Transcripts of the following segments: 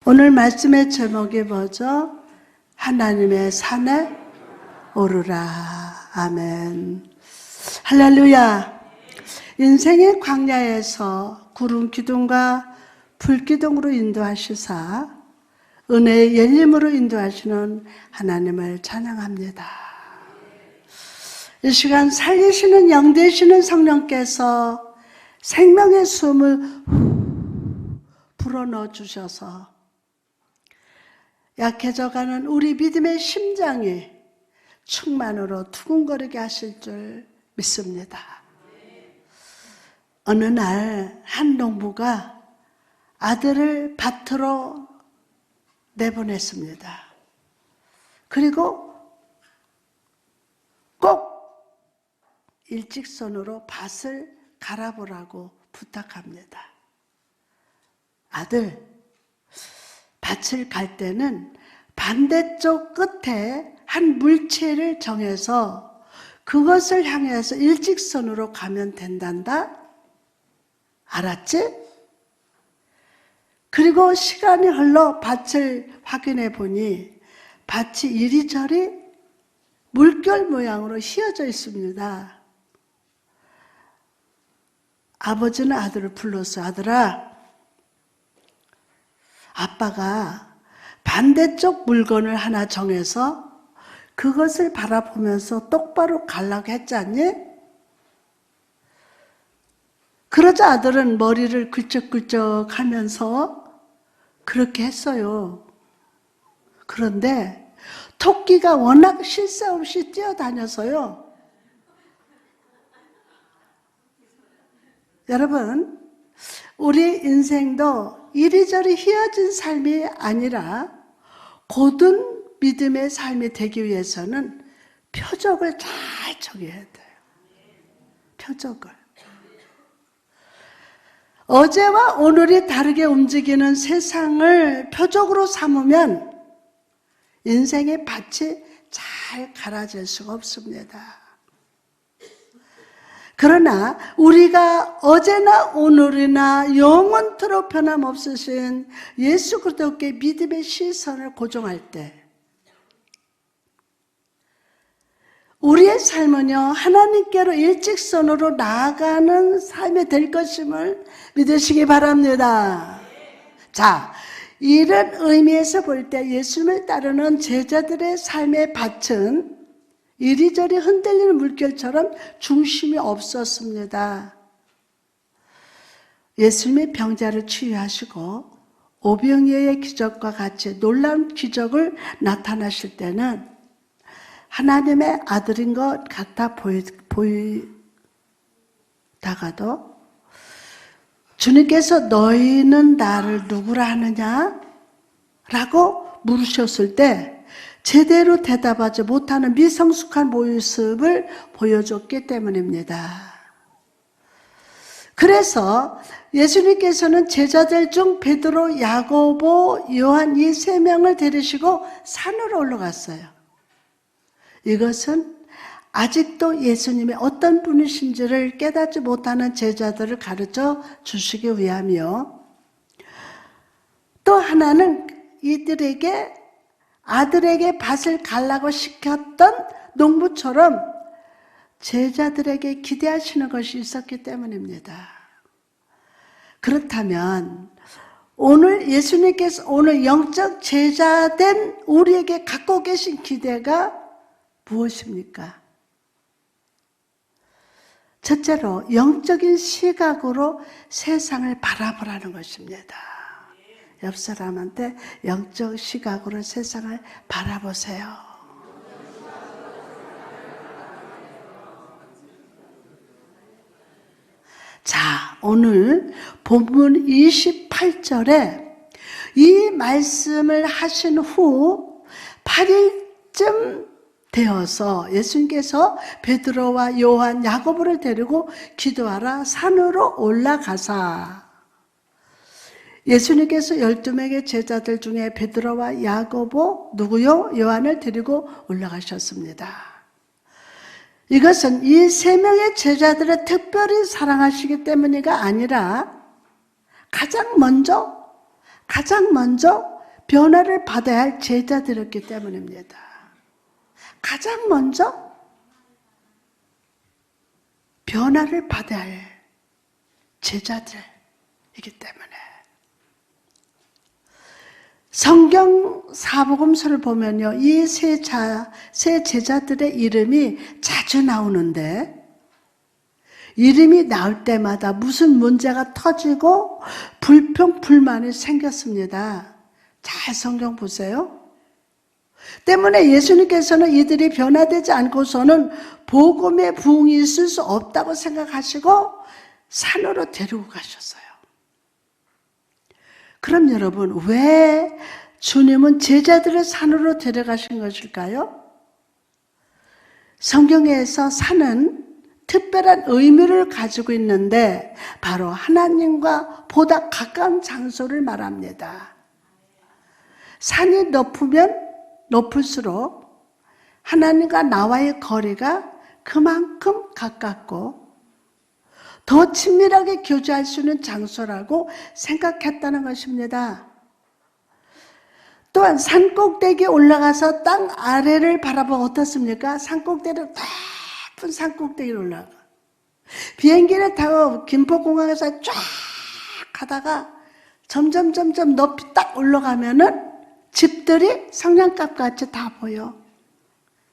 오늘 말씀의 제목이 뭐죠? 하나님의 산에 오르라. 아멘. 할렐루야. 인생의 광야에서 구름 기둥과 불 기둥으로 인도하시사 은혜의 열림으로 인도하시는 하나님을 찬양합니다. 이 시간 살리시는 영 되시는 성령께서 생명의 숨을 불어넣어 주셔서 약해져가는 우리 믿음의 심장이 충만으로 두근거리게 하실 줄 믿습니다. 어느 날 한 농부가 아들을 밭으로 내보냈습니다. 그리고 꼭 일직선으로 밭을 갈아보라고 부탁합니다. 아들, 밭을 갈 때는 반대쪽 끝에 한 물체를 정해서 그것을 향해서 일직선으로 가면 된단다. 알았지? 그리고 시간이 흘러 밭을 확인해 보니 밭이 이리저리 물결 모양으로 휘어져 있습니다. 아버지는 아들을 불렀어요. 아들아, 아빠가 반대쪽 물건을 하나 정해서 그것을 바라보면서 똑바로 가려고 했지 않니? 그러자 아들은 머리를 굴쩍굴쩍 하면서 그렇게 했어요. 그런데 토끼가 워낙 쉴 새 없이 뛰어다녀서요. 여러분, 우리 인생도 이리저리 휘어진 삶이 아니라 고든 믿음의 삶이 되기 위해서는 표적을 잘 정해야 돼요. 표적을. 어제와 오늘이 다르게 움직이는 세상을 표적으로 삼으면 인생의 밭이 잘 갈아질 수가 없습니다. 그러나 우리가 어제나 오늘이나 영원토록 변함없으신 예수 그리스도께 믿음의 시선을 고정할 때 우리의 삶은요, 하나님께로 일직선으로 나아가는 삶이 될 것임을 믿으시기 바랍니다. 자, 이런 의미에서 볼 때 예수님을 따르는 제자들의 삶의 밭은 이리저리 흔들리는 물결처럼 중심이 없었습니다. 예수님이 병자를 치유하시고 오병이어의 기적과 같이 놀라운 기적을 나타나실 때는 하나님의 아들인 것 같아 보이다가도 주님께서 너희는 나를 누구라 하느냐? 라고 물으셨을 때 제대로 대답하지 못하는 미성숙한 모습을 보여줬기 때문입니다. 그래서 예수님께서는 제자들 중 베드로, 야고보, 요한 이 세 명을 데리시고 산으로 올라갔어요. 이것은 아직도 예수님이 어떤 분이신지를 깨닫지 못하는 제자들을 가르쳐 주시기 위함이요. 또 하나는 이들에게 아들에게 밭을 갈라고 시켰던 농부처럼 제자들에게 기대하시는 것이 있었기 때문입니다. 그렇다면 오늘 예수님께서 오늘 영적 제자된 우리에게 갖고 계신 기대가 무엇입니까? 첫째로 영적인 시각으로 세상을 바라보라는 것입니다. 옆 사람한테 영적 시각으로 세상을 바라보세요. 자, 오늘 본문 28절에 이 말씀을 하신 후 8일쯤 되어서 예수님께서 베드로와 요한, 야고보를 데리고 기도하라 산으로 올라가사 예수님께서 12명의 제자들 중에 베드로와 야고보, 누구요? 요한을 데리고 올라가셨습니다. 이것은 이 세 명의 제자들을 특별히 사랑하시기 때문이가 아니라 가장 먼저 가장 먼저 변화를 받아야 할 제자들이었기 때문입니다. 가장 먼저 변화를 받아야 할 제자들이기 때문에 성경 사복음서를 보면요, 이 세 제자들의 이름이 자주 나오는데 이름이 나올 때마다 무슨 문제가 터지고 불평, 불만이 생겼습니다. 잘 성경 보세요. 때문에 예수님께서는 이들이 변화되지 않고서는 복음의 부흥이 있을 수 없다고 생각하시고 산으로 데리고 가셨어요. 그럼 여러분, 왜 주님은 제자들을 산으로 데려가신 것일까요? 성경에서 산은 특별한 의미를 가지고 있는데 바로 하나님과 보다 가까운 장소를 말합니다. 산이 높으면 높을수록 하나님과 나와의 거리가 그만큼 가깝고 더 친밀하게 교제할 수 있는 장소라고 생각했다는 것입니다. 또한 산 꼭대기에 올라가서 땅 아래를 바라보면 어떻습니까? 산 꼭대기로 높은 산 꼭대기로 올라가. 비행기를 타고 김포공항에서 쫙 가다가 점점 높이 딱 올라가면은 집들이 성냥갑 같이 다 보여.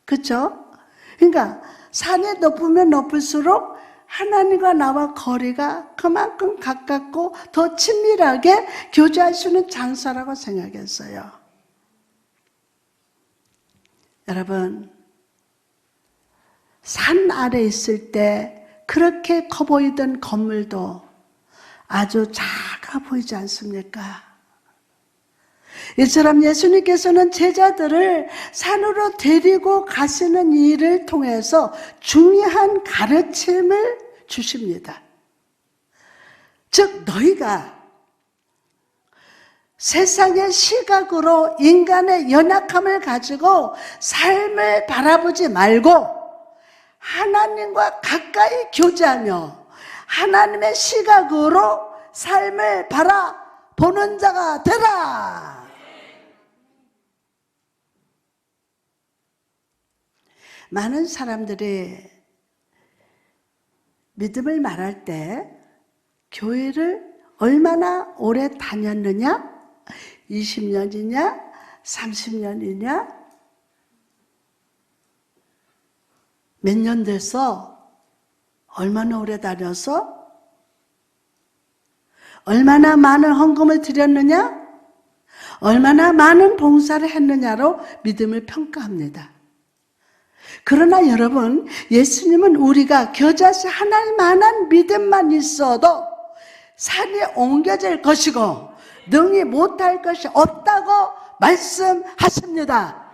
그렇죠? 그러니까 산이 높으면 높을수록 하나님과 나와 거리가 그만큼 가깝고 더 친밀하게 교제할 수 있는 장소라고 생각했어요. 여러분, 산 아래 있을 때 그렇게 커 보이던 건물도 아주 작아 보이지 않습니까? 이처럼 예수님께서는 제자들을 산으로 데리고 가시는 일을 통해서 중요한 가르침을 주십니다. 즉 너희가 세상의 시각으로 인간의 연약함을 가지고 삶을 바라보지 말고 하나님과 가까이 교제하며 하나님의 시각으로 삶을 바라보는 자가 되라. 많은 사람들이 믿음을 말할 때 교회를 얼마나 오래 다녔느냐? 20년이냐? 30년이냐? 몇 년 됐어? 얼마나 오래 다녀서? 얼마나 많은 헌금을 드렸느냐? 얼마나 많은 봉사를 했느냐로 믿음을 평가합니다. 그러나 여러분, 예수님은 우리가 겨자씨 하나만한 믿음만 있어도 산이 옮겨질 것이고 능히 못할 것이 없다고 말씀하십니다.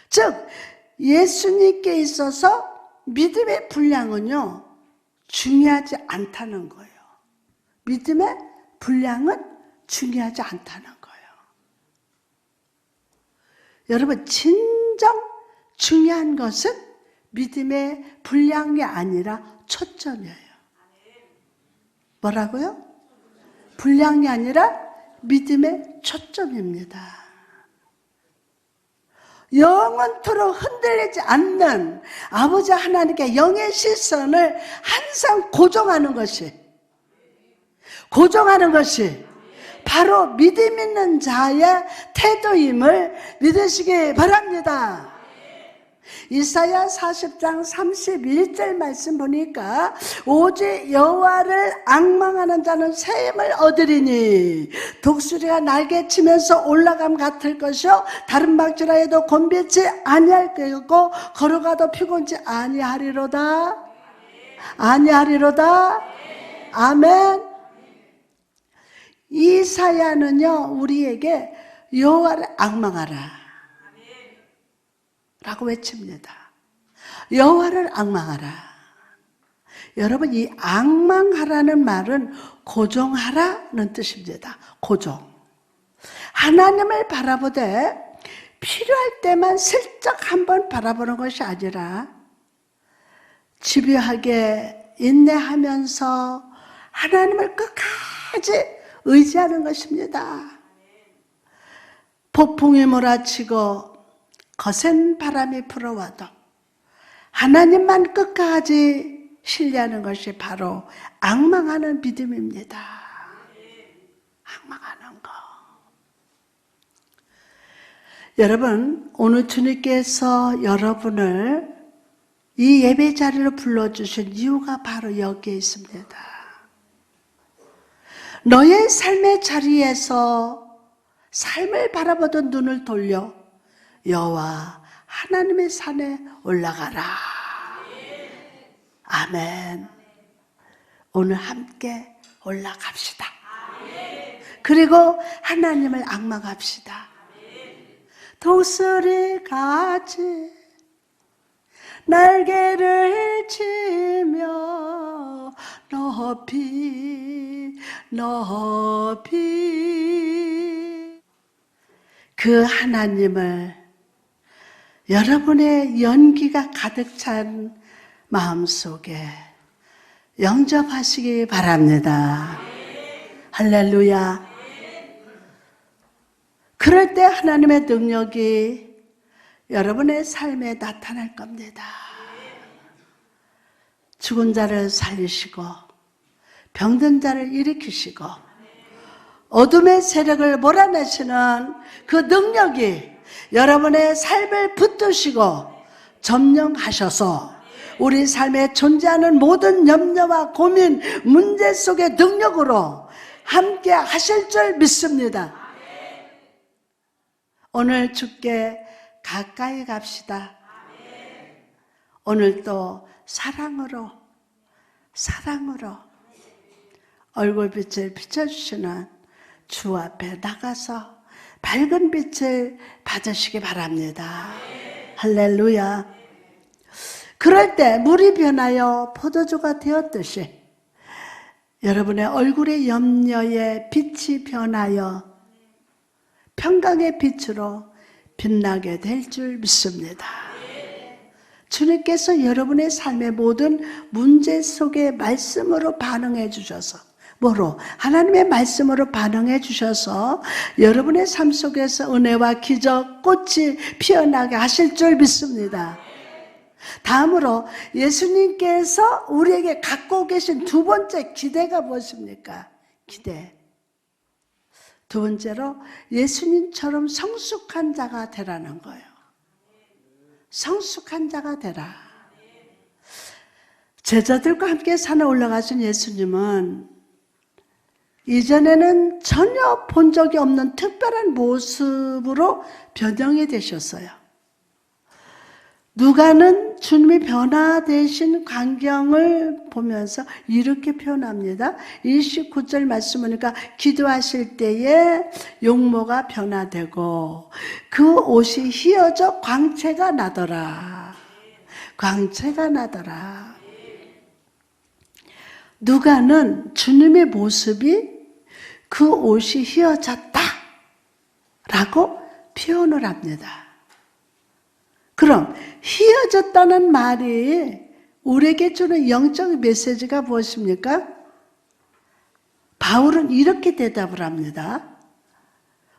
즉 예수님께 있어서 믿음의 분량은요 중요하지 않다는 거예요. 믿음의 분량은 중요하지 않다는 거예요. 여러분, 진정 중요한 것은 믿음의 분량이 아니라 초점이에요. 뭐라고요? 분량이 아니라 믿음의 초점입니다. 영원토록 흔들리지 않는 아버지 하나님께 영의 시선을 항상 고정하는 것이 바로 믿음 있는 자의 태도임을 믿으시기 바랍니다. 이사야 40장 31절 말씀 보니까 오직 여호와를 앙망하는 자는 새 힘을 얻으리니 독수리가 날개치면서 올라감 같을 것이요 다른 박질하 해도 곤비지 아니할 것이고 걸어가도 피곤치 아니하리로다. 아멘. 이사야는요 우리에게 여호와를 앙망하라 라고 외칩니다. 여호와를 앙망하라. 여러분, 이 앙망하라는 말은 고정하라는 뜻입니다. 고정. 하나님을 바라보되 필요할 때만 슬쩍 한번 바라보는 것이 아니라 집요하게 인내하면서 하나님을 끝까지 의지하는 것입니다. 폭풍이 몰아치고 거센 바람이 불어와도 하나님만 끝까지 신뢰하는 것이 바로 앙망하는 믿음입니다. 앙망하는 거. 여러분, 오늘 주님께서 여러분을 이 예배 자리로 불러주신 이유가 바로 여기에 있습니다. 너의 삶의 자리에서 삶을 바라보던 눈을 돌려 여호와 하나님의 산에 올라가라. 아멘. 오늘 함께 올라갑시다. 그리고 하나님을 앙망합시다. 독수리 같이 날개를 치며 높이 높이 그 하나님을 여러분의 연기가 가득 찬 마음속에 영접하시기 바랍니다. 할렐루야. 그럴 때 하나님의 능력이 여러분의 삶에 나타날 겁니다. 죽은 자를 살리시고 병든 자를 일으키시고 어둠의 세력을 몰아내시는 그 능력이 여러분의 삶을 붙드시고 점령하셔서 우리 삶에 존재하는 모든 염려와 고민, 문제 속의 능력으로 함께 하실 줄 믿습니다. 오늘 주께 가까이 갑시다. 오늘도 사랑으로 얼굴빛을 비춰주시는 주 앞에 나가서 밝은 빛을 받으시기 바랍니다. 할렐루야. 그럴 때 물이 변하여 포도주가 되었듯이 여러분의 얼굴의 염려에 빛이 변하여 평강의 빛으로 빛나게 될 줄 믿습니다. 주님께서 여러분의 삶의 모든 문제 속에 말씀으로 반응해 주셔서 뭐로? 하나님의 말씀으로 반응해 주셔서 여러분의 삶 속에서 은혜와 기적, 꽃이 피어나게 하실 줄 믿습니다. 다음으로 예수님께서 우리에게 갖고 계신 두 번째 기대가 무엇입니까? 기대. 두 번째로 예수님처럼 성숙한 자가 되라는 거예요. 성숙한 자가 되라. 제자들과 함께 산에 올라가신 예수님은 이전에는 전혀 본 적이 없는 특별한 모습으로 변형이 되셨어요. 누가는 주님이 변화되신 광경을 보면서 이렇게 표현합니다. 29절 말씀 보니까 기도하실 때에 용모가 변화되고 그 옷이 휘어져 광채가 나더라. 광채가 나더라. 누가는 주님의 모습이 그 옷이 휘어졌다 라고 표현을 합니다. 그럼 휘어졌다는 말이 우리에게 주는 영적 메시지가 무엇입니까? 바울은 이렇게 대답을 합니다.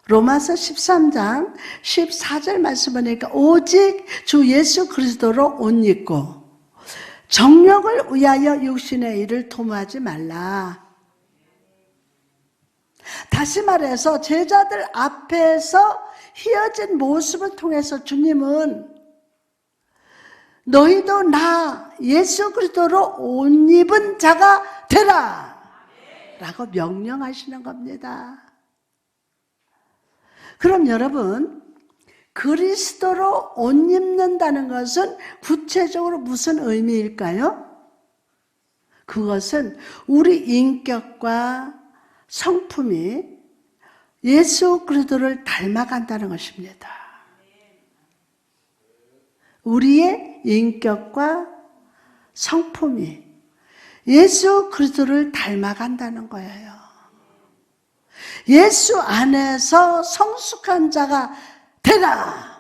로마서 13장 14절 말씀 보니까 오직 주 예수 그리스도로 옷 입고 정욕을 위하여 육신의 일을 도모하지 말라. 다시 말해서 제자들 앞에서 휘어진 모습을 통해서 주님은 너희도 나 예수 그리스도로 옷 입은 자가 되라 라고 명령하시는 겁니다. 그럼 여러분, 그리스도로 옷 입는다는 것은 구체적으로 무슨 의미일까요? 그것은 우리 인격과 성품이 예수 그리스도를 닮아간다는 것입니다. 우리의 인격과 성품이 예수 그리스도를 닮아간다는 거예요. 예수 안에서 성숙한 자가 되라.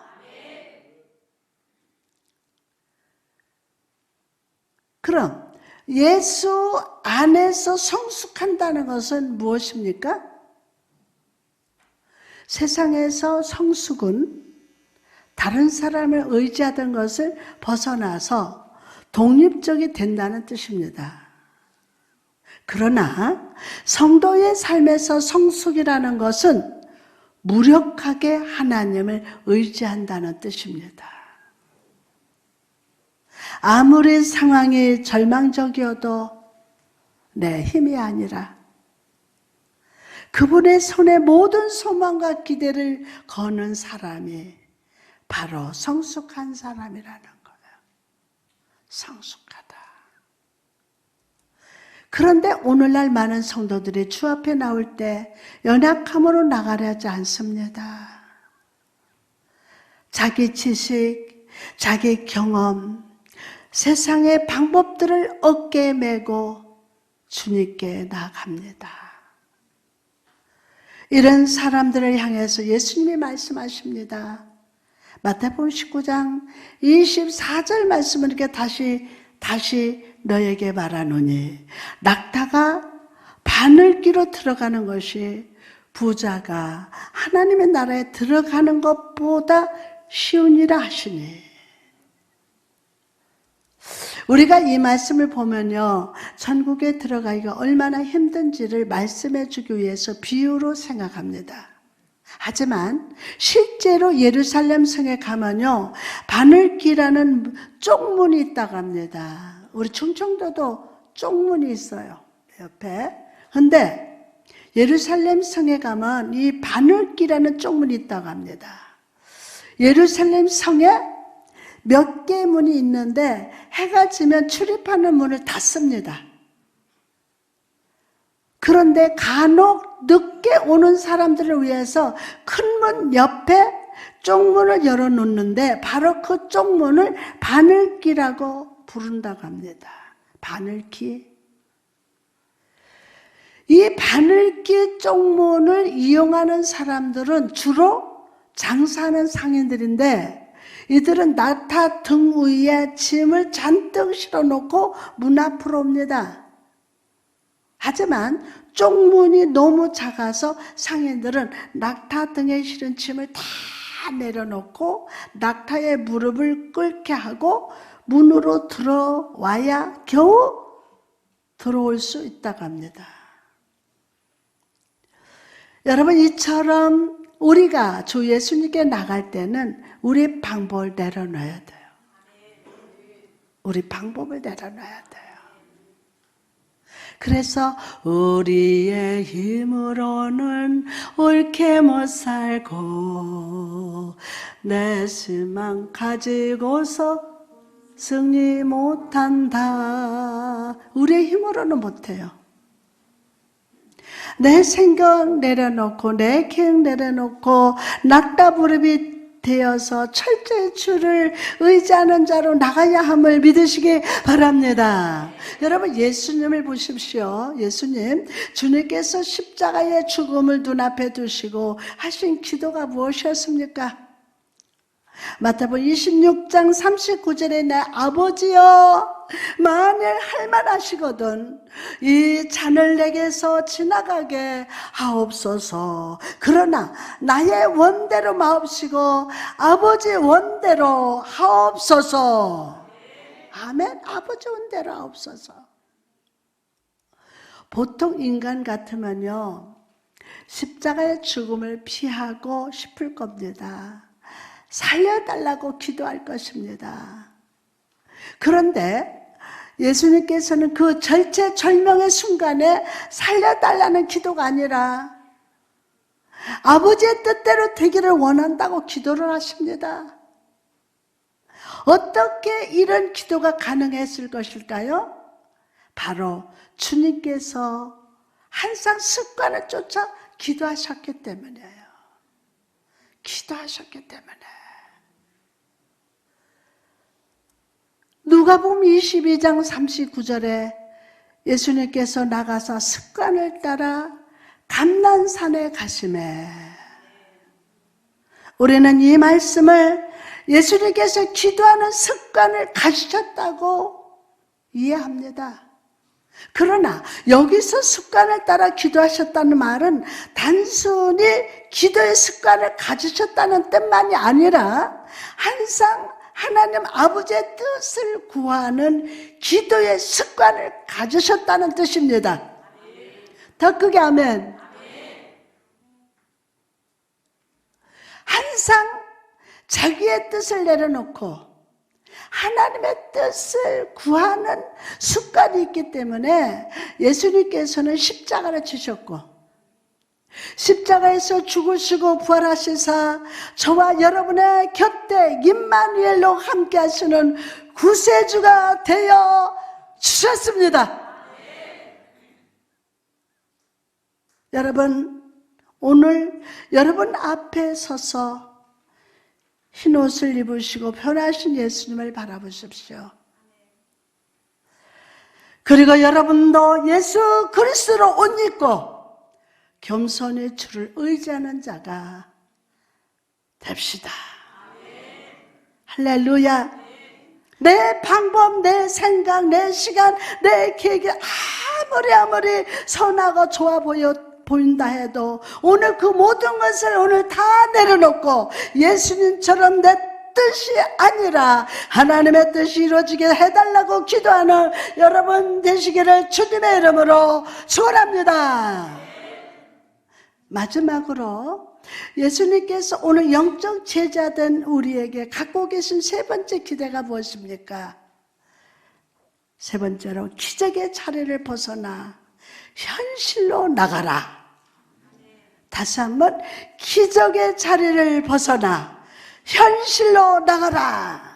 그럼 예수 안에서 성숙한다는 것은 무엇입니까? 세상에서 성숙은 다른 사람을 의지하던 것을 벗어나서 독립적이 된다는 뜻입니다. 그러나 성도의 삶에서 성숙이라는 것은 무력하게 하나님을 의지한다는 뜻입니다. 아무리 상황이 절망적이어도 내 힘이 아니라 그분의 손에 모든 소망과 기대를 거는 사람이 바로 성숙한 사람이라는 거예요. 성숙하다. 그런데 오늘날 많은 성도들이 주 앞에 나올 때 연약함으로 나가려 하지 않습니다. 자기 지식, 자기 경험, 세상의 방법들을 어깨에 메고 주님께 나아갑니다. 이런 사람들을 향해서 예수님이 말씀하십니다. 마태복음 19장 24절 말씀을 이렇게 다시 너에게 말하노니 낙타가 바늘기로 들어가는 것이 부자가 하나님의 나라에 들어가는 것보다 쉬우니라 하시니. 우리가 이 말씀을 보면요, 천국에 들어가기가 얼마나 힘든지를 말씀해 주기 위해서 비유로 생각합니다. 하지만 실제로 예루살렘 성에 가면요, 바늘기라는 쪽문이 있다고 합니다. 우리 충청도도 쪽문이 있어요, 옆에. 근데 예루살렘 성에 가면 이 바늘기라는 쪽문이 있다고 합니다. 예루살렘 성에 몇 개의 문이 있는데 해가 지면 출입하는 문을 닫습니다. 그런데 간혹 늦게 오는 사람들을 위해서 큰 문 옆에 쪽문을 열어놓는데 바로 그 쪽문을 바늘기라고 부른다고 합니다. 바늘기. 이 바늘기 쪽문을 이용하는 사람들은 주로 장사하는 상인들인데 이들은 낙타 등 위에 짐을 잔뜩 실어놓고 문 앞으로 옵니다. 하지만 쪽문이 너무 작아서 상인들은 낙타 등에 실은 짐을 다 내려놓고 낙타의 무릎을 꿇게 하고 문으로 들어와야 겨우 들어올 수 있다고 합니다. 여러분, 이처럼 우리가 주 예수님께 나갈 때는 우리 방법을 내려놔야 돼요. 우리 방법을 내려놔야 돼요. 그래서 우리의 힘으로는 옳게 못 살고 내 희망 가지고서 승리 못한다. 우리의 힘으로는 못해요. 내 생각 내려놓고 내 계획 내려놓고 낙타무릎이 되어서 철저히 주를 의지하는 자로 나가야 함을 믿으시기 바랍니다. 여러분, 예수님을 보십시오. 예수님, 주님께서 십자가의 죽음을 눈앞에 두시고 하신 기도가 무엇이었습니까? 마태복음 26장 39절에 내 아버지여, 만일 할만하시거든 이 잔을 내게서 지나가게 하옵소서. 그러나 나의 원대로 마옵시고 아버지 원대로 하옵소서. 아멘. 아버지 원대로 하옵소서. 보통 인간 같으면요, 십자가의 죽음을 피하고 싶을 겁니다. 살려달라고 기도할 것입니다. 그런데 예수님께서는 그 절체절명의 순간에 살려달라는 기도가 아니라 아버지의 뜻대로 되기를 원한다고 기도를 하십니다. 어떻게 이런 기도가 가능했을 것일까요? 바로 주님께서 항상 습관을 쫓아 기도하셨기 때문이에요. 기도하셨기 때문에. 누가복음 22장 39절에 예수님께서 나가서 습관을 따라 감난산에 가시매, 우리는 이 말씀을 예수님께서 기도하는 습관을 가지셨다고 이해합니다. 그러나 여기서 습관을 따라 기도하셨다는 말은 단순히 기도의 습관을 가지셨다는 뜻만이 아니라 항상 하나님 아버지의 뜻을 구하는 기도의 습관을 가지셨다는 뜻입니다. 더 크게 아멘. 항상 자기의 뜻을 내려놓고 하나님의 뜻을 구하는 습관이 있기 때문에 예수님께서는 십자가를 지셨고 십자가에서 죽으시고 부활하시사 저와 여러분의 곁에 임마누엘로 함께 하시는 구세주가 되어 주셨습니다. 여러분, 오늘 여러분 앞에 서서 흰 옷을 입으시고 변하신 예수님을 바라보십시오. 그리고 여러분도 예수 그리스도로 옷 입고 겸손히 주를 의지하는 자가 됩시다. 할렐루야. 내 방법, 내 생각, 내 시간, 내 계획이 아무리 선하고 좋아 보인다 해도 오늘 그 모든 것을 오늘 다 내려놓고 예수님처럼 내 뜻이 아니라 하나님의 뜻이 이루어지게 해달라고 기도하는 여러분 되시기를 주님의 이름으로 축원합니다. 마지막으로 예수님께서 오늘 영적 제자된 우리에게 갖고 계신 세 번째 기대가 무엇입니까? 세 번째로 기적의 자리를 벗어나 현실로 나가라. 다시 한번 기적의 자리를 벗어나 현실로 나가라.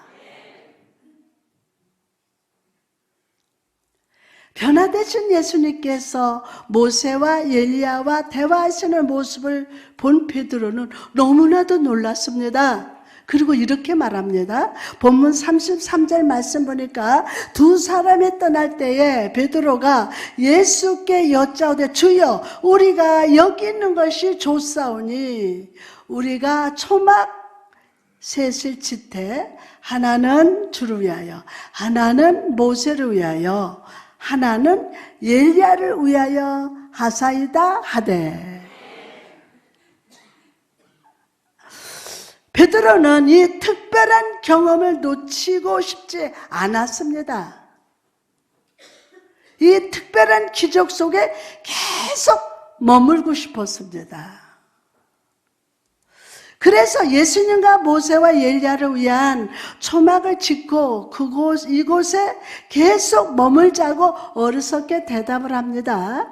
변화되신 예수님께서 모세와 엘리야와 대화하시는 모습을 본 베드로는 너무나도 놀랐습니다. 그리고 이렇게 말합니다. 본문 33절 말씀 보니까 두 사람이 떠날 때에 베드로가 예수께 여짜오되 주여 우리가 여기 있는 것이 좋사오니 우리가 초막 셋을 짓되 하나는 주를 위하여 하나는 모세를 위하여 하나는 엘리야를 위하여 하사이다 하되 베드로는 이 특별한 경험을 놓치고 싶지 않았습니다. 이 특별한 기적 속에 계속 머물고 싶었습니다. 그래서 예수님과 모세와 엘리야를 위한 초막을 짓고 이곳에 계속 머물자고 어리석게 대답을 합니다.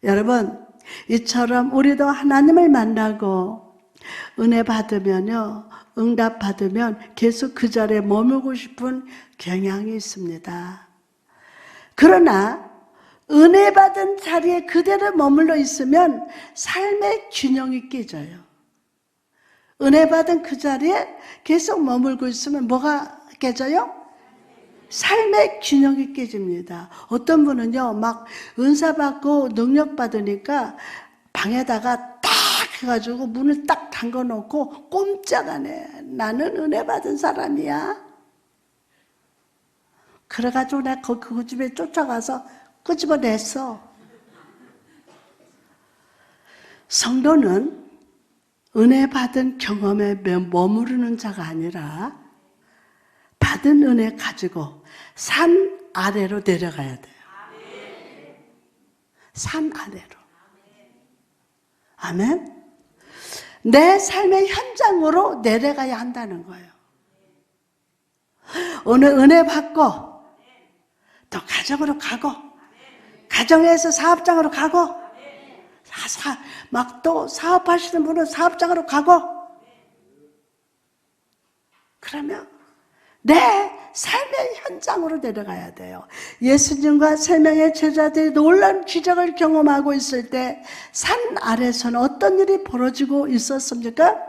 여러분, 이처럼 우리도 하나님을 만나고 은혜 받으면요, 응답 받으면 계속 그 자리에 머물고 싶은 경향이 있습니다. 그러나 은혜 받은 자리에 그대로 머물러 있으면 삶의 균형이 깨져요. 은혜 받은 그 자리에 계속 머물고 있으면 뭐가 깨져요? 삶의 균형이 깨집니다. 어떤 분은요, 막 은사 받고 능력 받으니까 방에다가 딱 해가지고 문을 딱 잠궈 놓고 꼼짝 안 해. 나는 은혜 받은 사람이야. 그래가지고 내가 그 집에 쫓아가서 끄집어냈어. 성도는 은혜 받은 경험에 머무르는 자가 아니라 받은 은혜 가지고 산 아래로 내려가야 돼요. 산 아래로. 아멘? 내 삶의 현장으로 내려가야 한다는 거예요. 오늘 은혜 받고 또 가정으로 가고 가정에서 사업장으로 가고 막 또 사업하시는 분은 사업장으로 가고 그러면 내 삶의 현장으로 내려가야 돼요. 예수님과 세 명의 제자들이 놀라운 기적을 경험하고 있을 때 산 아래서는 어떤 일이 벌어지고 있었습니까?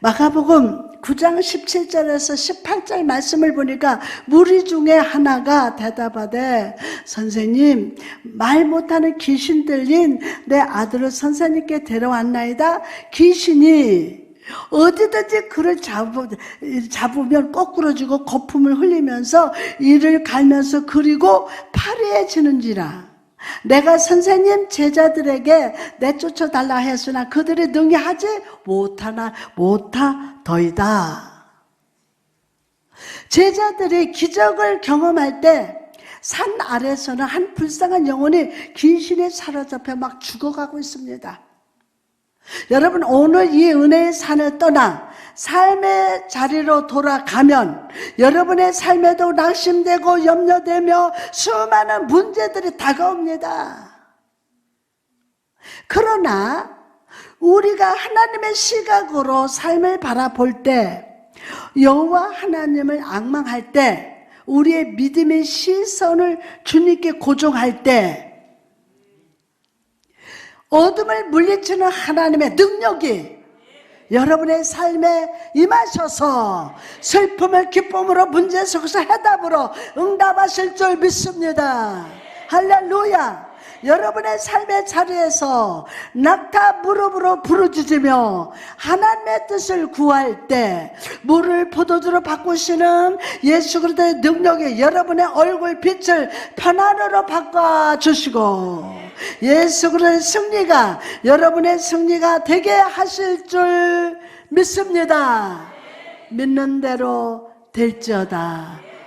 마가복음 9장 17절에서 18절 말씀을 보니까 무리 중에 하나가 대답하되 선생님 말 못하는 귀신 들린 내 아들을 선생님께 데려왔나이다. 귀신이 어디든지 그를 잡으면 거꾸러지고 거품을 흘리면서 이를 갈면서 그리고 파리해지는지라. 내가 선생님 제자들에게 내쫓아달라 했으나 그들이 능히 하지 못하더이다. 제자들이 기적을 경험할 때 산 아래서는 한 불쌍한 영혼이 귀신에 사로잡혀 막 죽어가고 있습니다. 여러분, 오늘 이 은혜의 산을 떠나 삶의 자리로 돌아가면 여러분의 삶에도 낙심되고 염려되며 수많은 문제들이 다가옵니다. 그러나 우리가 하나님의 시각으로 삶을 바라볼 때, 여호와 하나님을 앙망할 때, 우리의 믿음의 시선을 주님께 고정할 때, 어둠을 물리치는 하나님의 능력이 여러분의 삶에 임하셔서 슬픔을 기쁨으로, 문제 속에서 해답으로 응답하실 줄 믿습니다. 할렐루야. 여러분의 삶의 자리에서 낙타 무릎으로 부르짖으며 하나님의 뜻을 구할 때 물을 포도주로 바꾸시는 예수 그리스도의 능력이 여러분의 얼굴 빛을 편안으로 바꿔주시고 예수 그리스도의 승리가 여러분의 승리가 되게 하실 줄 믿습니다. 믿는 대로 될지어다.